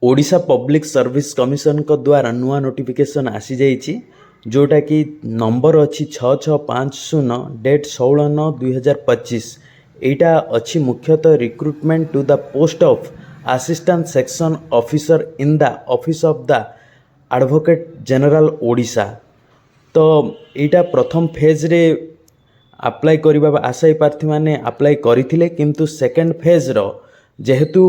Odisha public service commission को द्वारा नुआ नोटिफिकेशन आसी जाइए जोटा कि नंबर अच्छी 6650 डेट 16/9/2025। यहाँ अच्छी मुख्यतः recruitment to the post of assistant section officer in the office of the advocate general Odisha. तो यहाँ प्रथम फेज रे अप्लाई करबा आशायी प्रार्थी मैंने अप्लाई करथिले किंतु सेकेंड फेज रो जेहेतु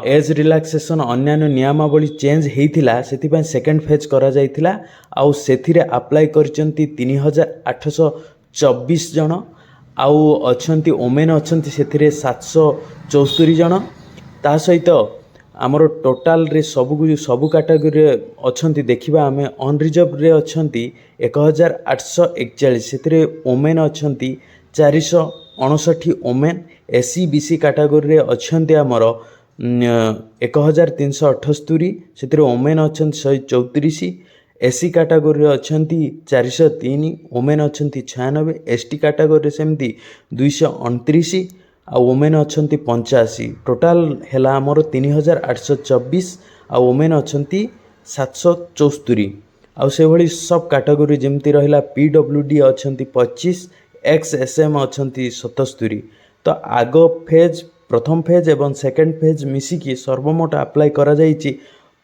एज रिलैक्सेशन अन्यान्य नियमावली चेंज होता से सेकेंड फेज करा जाइथिला आउ सेथिरे अप्लाई करचंती 3824 जन आउ अछंती ओमेन अछंती सेथिरे 774 जन ता सहित आमर टोटाल रे सबु कैटेगरी अछंती देखिबा आमे अनरिजर्व रे अछंती 1841 सेथिरे ओमेन अछंती 459 ओमेन एससी बीसी कैटेगरी रे अछंती आमर 1378 से ओमेन अच्छा 134 एससी कैटेगरी अच्छा 403 ओमेन अच्छा 96 एसटी कैटेगरी सेमती 229 आ ओमेन अच्छा 85 टोटाल है आमर 3824 आ ओमेन अच्छा 774 आउ से भली सब कैटेगरी जमती रहिला पीडब्ल्यूडी अच्छा 25 एक्सएसएम अच्छा 77। तो आग फेज प्रथम फेज एवं सेकेंड फेज मिसिकी सर्वमोट अप्लाई करा जाइछि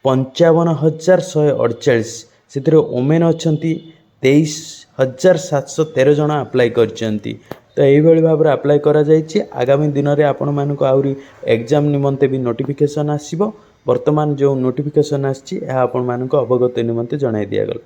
55,148 से ओमेन अच्छा 23,713 जन अप्लाई करछंती। तो यही भाव में अप्लाई करा जाइछि। आगामी दिन में आपण मानक आउरी एग्जाम निमंते भी नोटिफिकेशन आसीबो। वर्तमान जो नोटिफिकेशन आछि आपण मानक अवगत निमंते जणाई दिया गला।